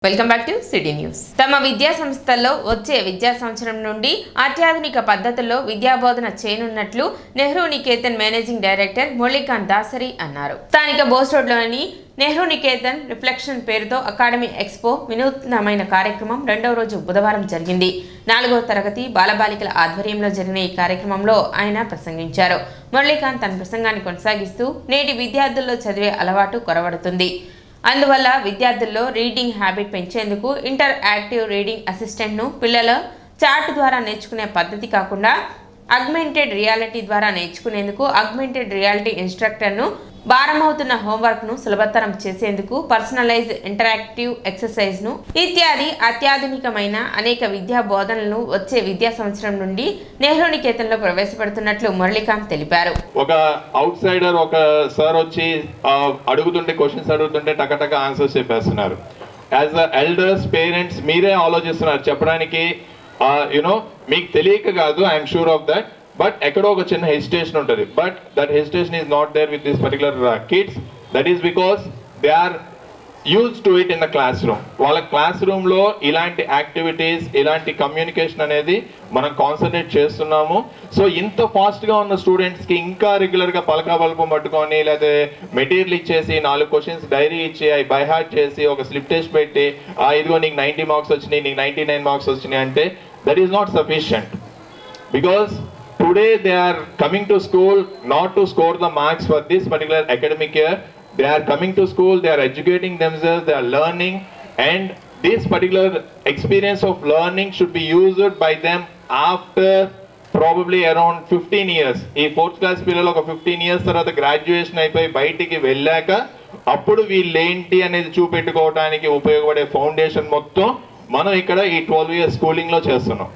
Welcome back to city news. తమ విద్యా సంస్థల్లో వచ్చే విద్యా సంవత్సరం నుండి అత్యాధునిక పద్ధతుల్లో విద్యాబోధన చేయనున్నట్లు నెహ్రూ నికేతన్ మేనేజింగ్ డైరెక్టర్ మురళీకాంత్ దాసరి అన్నారు. స్థానిక బోస్ రోడ్లోని నెహ్రూ నికేతన్ రిఫ్లెక్షన్ పేరుతో అకాడమీ ఎక్స్పో వినూత్నమైన కార్యక్రమం రెండవ రోజు బుధవారం జరిగింది. 4వ తరగతి బాలబాలికల ఆధ్వర్యంలో జరిగిన ఈ కార్యక్రమంలో ఆయన ప్రసంగించారు. మురళీకాంత్ తన ప్రసంగాన్ని కొనసాగిస్తూ నేటి విద్యార్థుల్లో చదివే అలవాటు కొరవడుతుంది. అందువల్ల విద్యార్థుల్లో రీడింగ్ హ్యాబిట్ పెంచేందుకు ఇంటర్ యాక్టివ్ రీడింగ్ అసిస్టెంట్ను పిల్లల చాట్ ద్వారా నేర్చుకునే పద్ధతి కాకుండా అగ్మెంటెడ్ రియాలిటీ ద్వారా నేర్చుకునేందుకు అగ్మెంటెడ్ రియాలిటీ ఇన్స్ట్రక్టర్ను భారమవుతున్న హోంవర్క్ను సులభతరం చేసేందుకు పర్సనలైజ్ ఇంటరాక్టివ్ ఎక్సర్సైజ్ను ఇత్యాది అత్యాధునికమైన అనేక విద్యా బోధనలను వచ్చే విద్యా సంవత్సరం నుండి నెహ్రూ నికేతన్లో ప్రవేశపెడుతున్నట్లు మురళీకాంత్ తెలిపారు. ఒక అవుట్ సైడర్ ఒక సార్ వచ్చి అడుగుతుంటే క్వశ్చన్స్ అడుగుతుంటే టకటక ఆన్సర్స్ చెప్పేస్తున్నారు. యాజ్ అ ఎల్డర్స్ పేరెంట్స్ మీరే ఆలోచిస్తున్నారు చెప్పడానికి. మీకు తెలియక కాదు, I'm sure of that. But ఎక్కడో ఒక చిన్న హెసిటేషన్ ఉంటుంది. But that hesitation is not there with this particular kids. That is because they are used to it in the classroom. వాళ్ళ క్లాస్ రూమ్లో ఇలాంటి యాక్టివిటీస్, ఇలాంటి కమ్యూనికేషన్ అనేది మనం కాన్సన్ట్రేట్ చేస్తున్నాము. సో ఇంత ఫాస్ట్గా ఉన్న స్టూడెంట్స్కి ఇంకా రెగ్యులర్గా పలకబల్పం పట్టుకొని లేదా మెటీరియల్ ఇచ్చేసి 4 క్వశ్చన్స్ డైరీ ఇచ్చి అవి బై హార్ట్ చేసి ఒక స్లిప్ టెస్ట్ పెట్టి ఇదిగో నీకు 90 మార్క్స్ వచ్చినాయి, నీకు 99 మార్క్స్ వచ్చినాయి అంటే that is not sufficient. Because today they are coming to school not to score the marks for this particular academic year. They are coming to school, they are educating themselves, they are learning, and this particular experience of learning should be used by them after probably around 15 years. ఈ 4th class పిల్లలు ఒక 15 years తర్వాత graduation అయిపోయి బయటికి వెళ్ళాక అప్పుడు వీళ్ళేంటి అనేది చూపెట్టుకోవడానికి ఉపయోగపడే ఫౌండేషన్ మొత్తం మనం ఇక్కడ ఈ 12 years స్కూలింగ్లో చేస్తున్నాం.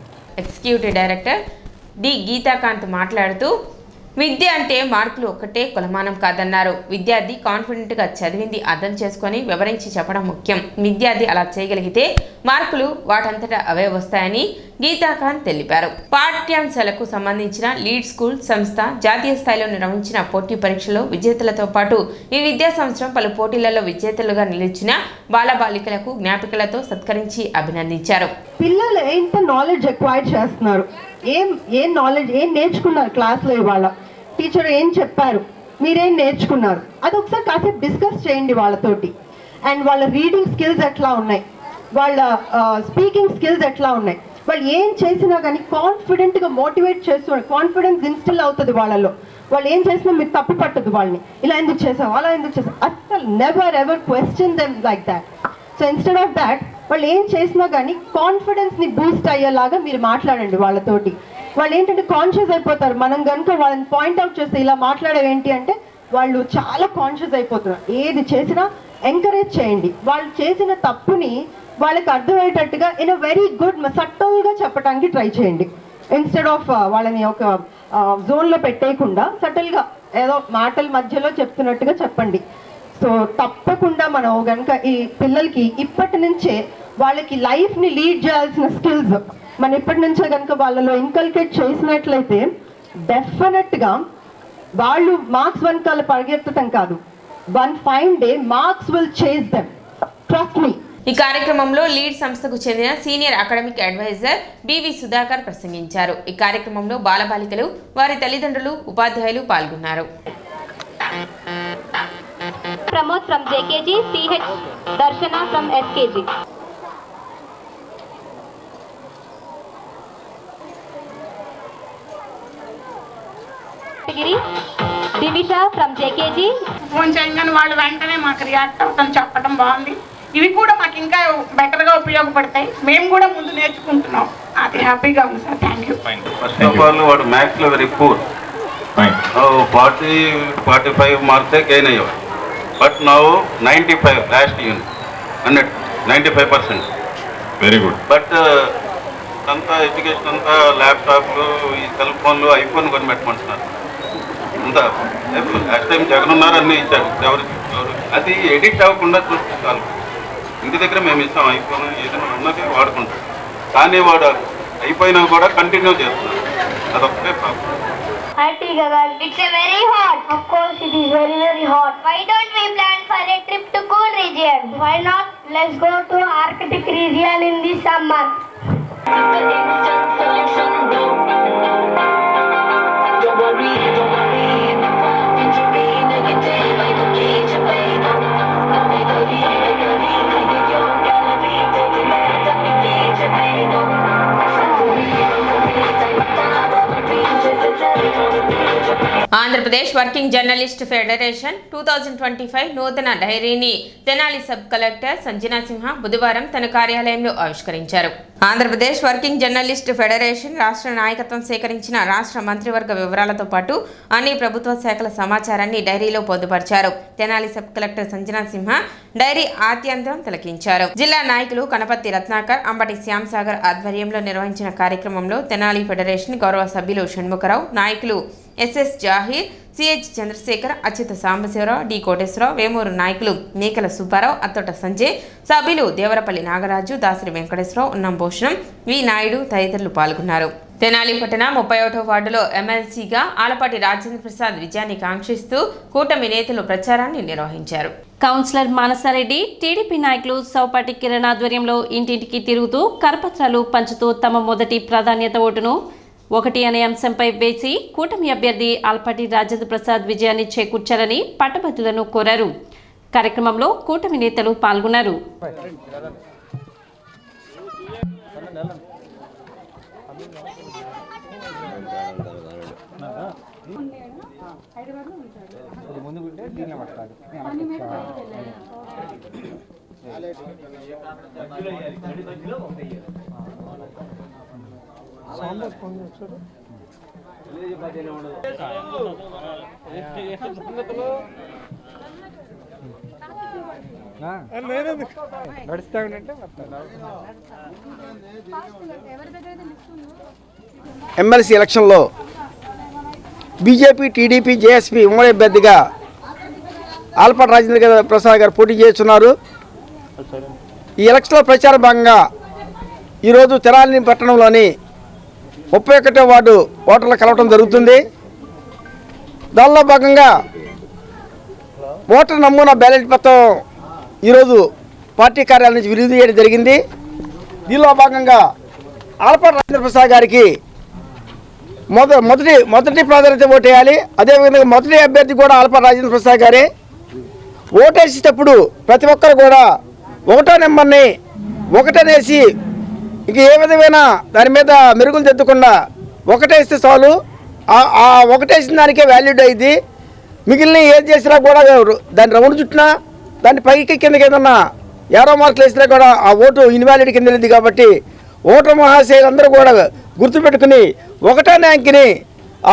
ఎగ్జిక్యూటివ్ డైరెక్టర్ డి గీతాకాంత్ మాట్లాడుతూ విద్య అంటే మార్కులు ఒక్కటే కొలమానం కాదన్నారు. విద్యార్థి కాన్ఫిడెంట్గా చదివింది అర్థం చేసుకొని వివరించి చెప్పడం ముఖ్యం. విద్యార్థి అలా చేయగలిగితే మార్కులు వాటంతటా అవే వస్తాయని గీతాకాంత్ తెలిపారు. పాఠ్యాంశాలకు సంబంధించిన లీడ్ స్కూల్ సంస్థ జాతీయ స్థాయిలో నిర్వహించిన పోటీ పరీక్షలో విజేతలతో పాటు ఈ విద్యా సంవత్సరం పలు పోటీలలో విజేతలుగా నిలిచిన బాలబాలికలకు జ్ఞాపికలతో సత్కరించి అభినందించారు. పిల్లలు ఎంత నాలెడ్జ్ ఎక్వైర్ చేస్తున్నారు, ఏం నాలెడ్జ్ ఏం నేర్చుకున్నారు క్లాస్లో, ఇవాళ టీచర్ ఏం చెప్పారు, మీరేం నేర్చుకున్నారు, అది ఒకసారి కాసేపు డిస్కస్ చేయండి వాళ్ళతోటి. అండ్ వాళ్ళ రీడింగ్ స్కిల్స్ ఎట్లా ఉన్నాయి, వాళ్ళ స్పీకింగ్ స్కిల్స్ ఎట్లా ఉన్నాయి, వాళ్ళు ఏం చేసినా కానీ కాన్ఫిడెంట్గా మోటివేట్ చేస్తున్నారు. కాన్ఫిడెన్స్ ఇన్స్టిల్ అవుతుంది వాళ్ళలో. వాళ్ళు ఏం చేసినా మీరు తప్పు పట్టదు వాళ్ళని, ఇలా ఎందుకు చేసావు అలా ఎందుకు చేసావు, అస్సలు never ever question them like that. So instead of that వాళ్ళు ఏం చేసినా కానీ కాన్ఫిడెన్స్ని బూస్ట్ అయ్యేలాగా మీరు మాట్లాడండి వాళ్ళతోటి. వాళ్ళు ఏంటంటే కాన్షియస్ అయిపోతారు. మనం కనుక వాళ్ళని పాయింట్అవుట్ చేస్తే ఇలా మాట్లాడేవేంటి అంటే వాళ్ళు చాలా కాన్షియస్ అయిపోతున్నారు. ఏది చేసినా ఎంకరేజ్ చేయండి. వాళ్ళు చేసిన తప్పుని వాళ్ళకి అర్థమయ్యేటట్టుగా ఇన్ అ వెరీ గుడ్ సట్టల్గా చెప్పడానికి ట్రై చేయండి. ఇన్స్టెడ్ ఆఫ్ వాళ్ళని ఒక జోన్లో పెట్టేయకుండా సటల్గా ఏదో మాటల మధ్యలో చెప్తున్నట్టుగా చెప్పండి. సో తప్పకుండా మనం కనుక ఈ పిల్లలకి ఇప్పటి నుంచే వాళ్ళకి లైఫ్ని లీడ్ చేయాల్సిన స్కిల్స్ మనం ఇప్పటి నుంచే కనుక వాళ్ళలో ఇన్కల్కేట్ చేసినట్లయితే డెఫినెట్గా వాళ్ళు మార్క్స్ వెనకాల పరిగెత్తడం కాదు, one fine day marks will chase them, trust me. ఈ కార్యక్రమంలో లీడ్ సంస్థకు చెందిన senior academic adviser B V Sudhakar ప్రసంగించారు. ఈ కార్యక్రమంలో బాలబాలికలు, వారి తల్లిదండ్రులు, ఉపాధ్యాయులు పాల్గొన్నారు. Pramod from JKG, CH Darshana from SKG. Divisha from JKG. Phone చేయగానే వాళ్ళు వెంటనే మాకు రియాక్ట్ అవుతాం, చెప్పడం బాగుంది. ఇవి కూడా మాకు ఇంకా బెటర్గా ఉపయోగపడతాయి. మేము కూడా ముందు నేర్చుకుంటున్నాం. అది హ్యాపీగా ఉంది sir. Thank you. First of all వాడు మ్యాథ్స్లో వెరీ పూర్. 40-45 మార్క్సే గెయిన్ అయ్యేవాడు. But now 95 last unit 95%. Very good. But అంతా ఎడ్యుకేషన్ అంతా ల్యాప్టాప్లు, ఈ సెల్ ఫోన్లు, ఐఫోన్ కొని పెట్టమంటున్నారు. అంతా లాస్ట్ టైం జగన్ ఉన్నారు అన్నీ ఇచ్చారు. ఎవరు అది ఎడిట్ అవ్వకుండా చూస్తే చాలు. ఇంటి దగ్గర మేము ఇస్తాం ఐఫోన్, ఏదైనా ఉన్నది వాడుకుంటాం. కానీ వాడు అయిపోయినా కూడా కంటిన్యూ చేస్తున్నారు. అదొక్కటే problem. Hi, Gagan. It's a very hot. Of course, it is very, very hot. Why don't we plan for a trip to cool region? Why not? Let's go to Arctic region in this summer. Don't worry, Andhra Pradesh working journalist federation 2025 నూతన డైరీని Tenali sub collector Sanjana సింహ బుధవారం తన కార్యాలయంలో ఆవిష్కరించారు. Andhra Pradesh working journalist federation రాష్ట్ర నాయకత్వం సేకరించిన రాష్ట్ర మంత్రివర్గ వివరాలతో పాటు అన్ని ప్రభుత్వ శాఖల సమాచారాన్ని డైరీలో పొందుపరిచారు. తెనాలి సబ్ కలెక్టర్ సంజనా సింహ డైరీ ఆద్యంతం తిలకించారు. జిల్లా నాయకులు కనపర్తి రత్నాకర్, అంబటి శ్యాంసాగర్ ఆధ్వర్యంలో నిర్వహించిన కార్యక్రమంలో తెనాలి ఫెడరేషన్ గౌరవ సభ్యులు షణ్ముఖరావు, నాయకులు S S Zaheer, C H Chandrasekhar, Achyuta Sambasivarao, D Koteswararao, Vemuru నాయకులు మేకల సుబ్బారావు, అత్తోట సంజయ్, సభ్యులు దేవరపల్లి నాగరాజు, దాసరి వెంకటేశ్వరరావు, ఉన్నం భూషణం, వి నాయుడు తదితరులు పాల్గొన్నారు. తెనాలి పట్టణ 31వ వార్డులో ఎమ్మెల్సీగా ఆలపాటి రాజేంద్ర ప్రసాద్ విజయాన్ని కాంక్షిస్తూ కూటమి నేతలు ప్రచారాన్ని నిర్వహించారు. కౌన్సిలర్ మానసారెడ్డి, టీడీపీ నాయకులు సౌపాటి కిరణ్ ఆధ్వర్యంలో ఇంటింటికి తిరుగుతూ కరపత్రాలు పంచుతూ తమ మొదటి ప్రాధాన్యత ఓటును 1 అనే అంశంపై వేసి కూటమి అభ్యర్థి ఆలపాటి రాజేంద్ర ప్రసాద్ విజయాన్ని చేకూర్చాలని పట్టభద్రులను కోరారు. కార్యక్రమంలో కూటమి నేతలు పాల్గొన్నారు. ఎమ్మెల్సీ ఎలక్షన్లో బీజేపీ, టీడీపీ, జేఎస్పీ ఉమ్మడి అభ్యర్థిగా ఆలపాటి రాజేంద్ర ప్రసాద్ గారు పోటీ చేస్తున్నారు. ఈ ఎలక్షన్లో ప్రచార భాగంగా ఈరోజు తెనాలి పట్టణంలోని 31వ వార్డు ఓటర్లు కలవటం జరుగుతుంది. దానిలో భాగంగా ఓటర్ నమూనా బ్యాలెట్ పత్రం ఈరోజు పార్టీ కార్యాలయం నుంచి విడుదల చేయడం జరిగింది. దీనిలో భాగంగా ఆలపాటి రాజేంద్ర ప్రసాద్ గారికి మొదటి ప్రాధాన్యత ఓటు వేయాలి. అదేవిధంగా మొదటి అభ్యర్థి కూడా ఆలపాటి రాజేంద్ర ప్రసాద్ గారే. ఓటేసేటప్పుడు ప్రతి ఒక్కరు కూడా 1వ నెంబర్ని 1 అనేసి ఇంక ఏ విధమైన దాని మీద మెరుగులు తెద్దకుండా 1 వేస్తే చాలు. ఆ 1 వేసిన దానికే వాల్యూడ్ అయింది. మిగిలిన ఏది చేసినా కూడా దాన్ని రౌండ్ చుట్టినా దాన్ని పైకి కిందకి ఏదన్నా ఏరో మార్కులు వేసినా కూడా ఆ ఓటు ఇన్వాలిడ్ కింద వెళ్ళింది. కాబట్టి ఓటర్ మహాశయులు అందరూ కూడా గుర్తుపెట్టుకుని 1వ ర్యాంక్ని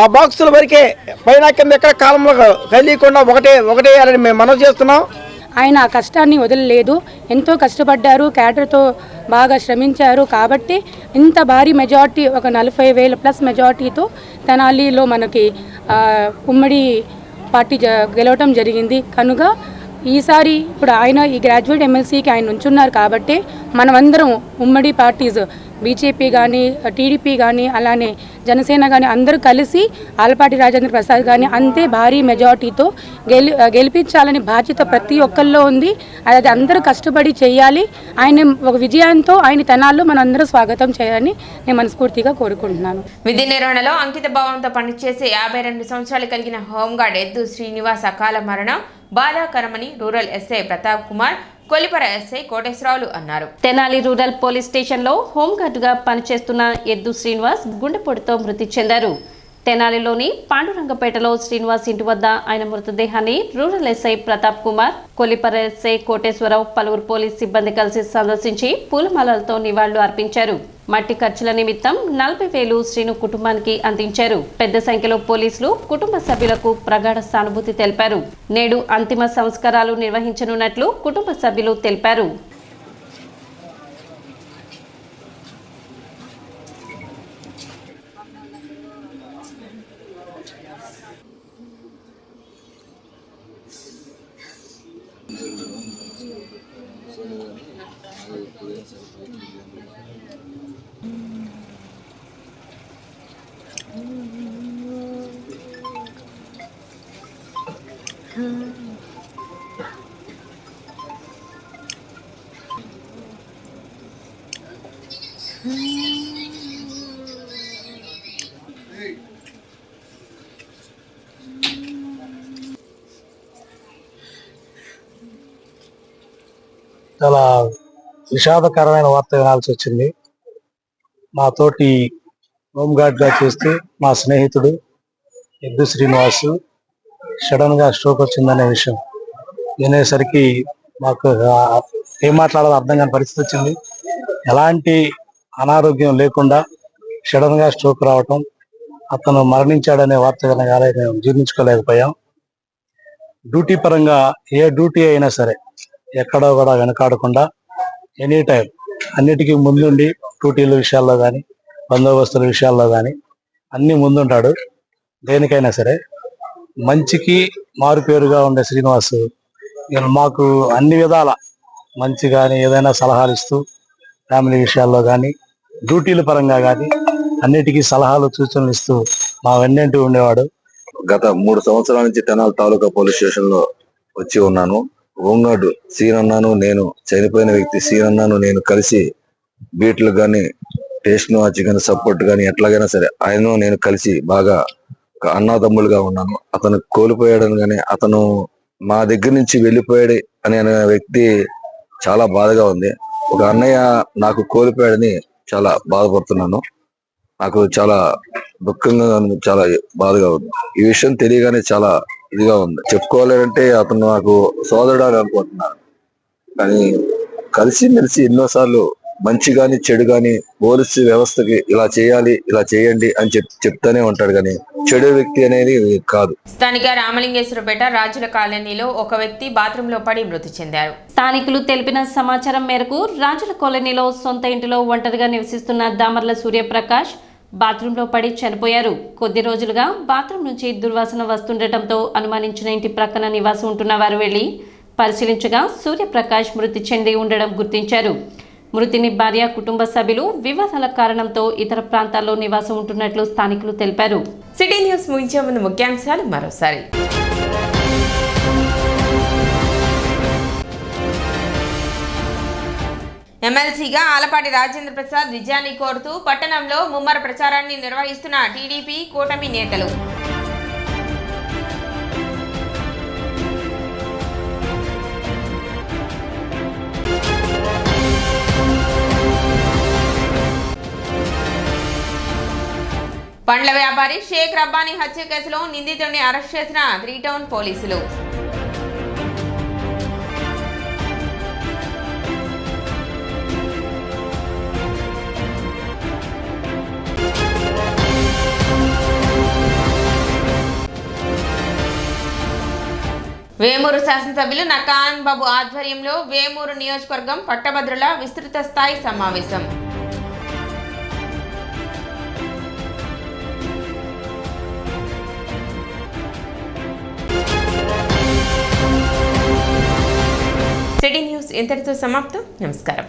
ఆ బాక్సుల వరకే పైన కింద ఎక్కడ కాలంలో కలియకుండా 1 వేయాలని మేము మనవి చేస్తున్నాం. ఆయన ఆ కష్టాన్ని వదలలేదు, ఎంతో కష్టపడ్డారు, క్యాడర్తో బాగా శ్రమించారు. కాబట్టి ఇంత భారీ మెజార్టీ, ఒక 40,000+ మెజార్టీతో తెనాలిలో మనకి ఉమ్మడి పార్టీ గెలవటం జరిగింది. కనుక ఈసారి ఇప్పుడు ఆయన ఈ గ్రాడ్యుయేట్ ఎమ్మెల్సీకి ఆయన నుంచున్నారు. కాబట్టి మనమందరం ఉమ్మడి పార్టీస్ బీజేపీ కానీ, టీడీపీ కానీ, అలానే జనసేన కానీ అందరూ కలిసి ఆలపాటి రాజేంద్ర ప్రసాద్ గారిని అంతే భారీ మెజార్టీతో గెలిపించాలని బాధ్యత ప్రతి ఒక్కరిలో ఉంది. అది అందరూ కష్టపడి చేయాలి. ఆయన ఒక విజయంతో ఆయన తెనాల్లో మనం అందరూ స్వాగతం చేయాలని నేను మనస్ఫూర్తిగా కోరుకుంటున్నాను. విధి నిర్వహణలో అంకిత భావంతో పనిచేసే 52 సంవత్సరాలు కలిగిన హోంగార్డ్ ఎద్దు శ్రీనివాస్ అకాల మరణం బాధాకరమని rural SI Pratap Kumar, Kolipara SI కోటేశ్వరరావులు అన్నారు. తెనాలి రూరల్ పోలీస్ స్టేషన్లో హోంగార్డుగా పనిచేస్తున్న ఎద్దు శ్రీనివాస్ గుండెపోటుతో మృతి చెందారు. తెనాలిలోని పాండురంగపేటలో శ్రీనివాస్ ఇంటి వద్ద ఆయన మృతదేహాన్ని rural SI Pratap Kumar, Kolipara SI Koteswararao, పలువురు పోలీస్ సిబ్బంది కలిసి సందర్శించి పూలమాలలతో నివాళులు అర్పించారు. మట్టి ఖర్చుల నిమిత్తం 40,000 శ్రీను కుటుంబానికి అందించారు. పెద్ద సంఖ్యలో పోలీసులు కుటుంబ సభ్యులకు ప్రగాఢ సానుభూతి తెలిపారు. నేడు అంతిమ సంస్కారాలు నిర్వహించనున్నట్లు కుటుంబ సభ్యులు తెలిపారు. చాలా విషాదకరమైన వార్త వినాల్సి వచ్చింది. మా తోటి హోంగార్డ్గా చేస్తూ మా స్నేహితుడు ఎద్దు శ్రీనివాసు సడన్ గా స్ట్రోక్ వచ్చిందనే విషయం వినేసరికి మాకు ఏం మాట్లాడాలో అర్థం కాని పరిస్థితి వచ్చింది. ఎలాంటి అనారోగ్యం లేకుండా సడన్ గా స్ట్రోక్ రావటం, అతను మరణించాడనే వార్త వినగానే మేము జీర్ణించుకోలేకపోయాం. డ్యూటీ పరంగా ఏ డ్యూటీ అయినా సరే ఎక్కడో కూడా వెనకాడకుండా ఎనీ టైం అన్నిటికీ ముందుండి డ్యూటీల విషయాల్లో కానీ బందోబస్తుల విషయాల్లో కానీ అన్ని ముందుంటాడు. దేనికైనా సరే మంచికి మారుపేరుగా ఉండే శ్రీనివాసు మాకు అన్ని విధాల మంచి కానీ ఏదైనా సలహాలు ఇస్తూ ఫ్యామిలీ విషయాల్లో కానీ డ్యూటీల పరంగా కానీ అన్నిటికీ సలహాలు సూచనలు ఇస్తూ మా వెన్నంటి ఉండేవాడు. గత 3 సంవత్సరాల నుంచి తెనాలి తాలూకా పోలీస్ స్టేషన్ లో వచ్చి ఉన్నాను. హోంగార్డు సీనన్నాను, నేను చనిపోయిన వ్యక్తి సీనన్నాను నేను కలిసి బీట్లు కానీ టేస్ట్ వాచ్ కానీ సపోర్ట్ కానీ ఎట్లాగైనా సరే ఆయన నేను కలిసి బాగా అన్నాదమ్ములుగా ఉన్నాను. అతను కోల్పోయాడని కానీ అతను మా దగ్గర నుంచి వెళ్ళిపోయాడు అనే వ్యక్తి చాలా బాధగా ఉంది. ఒక అన్నయ్య నాకు కోల్పోయాడని చాలా బాధపడుతున్నాను. నాకు చాలా దుఃఖంగా చాలా బాధగా ఉంది. ఈ విషయం తెలియగానే చాలా ఇదిగా ఉంది. చెప్పుకోవాలంటే అతను నాకు సోదరుడు అని అనుకుంటున్నాను. కానీ కలిసి మెలిసి ఎన్నోసార్లు మంచి గాని చెడు గాని పోలీసు వ్యవస్థకి ఇలా చేయాలి ఇలా చేయండి అని చెప్తానే ఉంటాడు, కానీ చెడు వ్యక్తి అనేది కాదు. స్థానిక రామలింగేశ్వరపేట రాజుల కాలనీలో ఒక వ్యక్తి బాత్రూంలో పడి మృతి చెందారు. స్థానికులు తెలిపిన సమాచారం మేరకు రాజుల కాలనీలో సొంత ఇంటిలో ఒంటరిగా నివసిస్తున్న దామర్ల సూర్యప్రకాష్ బాత్రూంలో పడి చనిపోయారు. కొద్ది రోజులుగా బాత్రూం నుంచి దుర్వాసన వస్తుండటంతో అనుమానించిన ఇంటి ప్రక్కన నివాసం ఉంటున్న వారు వెళ్లి పరిశీలించగా సూర్యప్రకాష్ మృతి చెంది ఉండడం గుర్తించారు. మృతిని భార్య, కుటుంబ సభ్యులు వివాదాల కారణంతో ఇతర ప్రాంతాల్లో నివాసం ఉంటున్నట్లు స్థానికులు తెలిపారు. సిటీ న్యూస్ ముగించే ముందు ముఖ్యాంశాలు మరోసారి. ఎమ్మెల్సీగా ఆలపాటి రాజేంద్ర ప్రసాద్ విజయాన్ని కోరుతూ పట్టణంలో ముమ్మర ప్రచారాన్ని నిర్వహిస్తున్న టీడీపీ కూటమి నేతలు. పండ్ల వ్యాపారి షేక్ రబ్బానీ హత్య కేసులో నిందితుడిని అరెస్ట్ చేసిన 3 టౌన్ పోలీసులు. వేమూరు శాసనసభ్యులు నకాన్ బాబు ఆధ్వర్యంలో వేమూరు నియోజకవర్గం పట్టభద్రుల విస్తృత స్థాయి సమావేశం. సిటీ న్యూస్ ఇంతటితో సమాప్తం. నమస్కారం.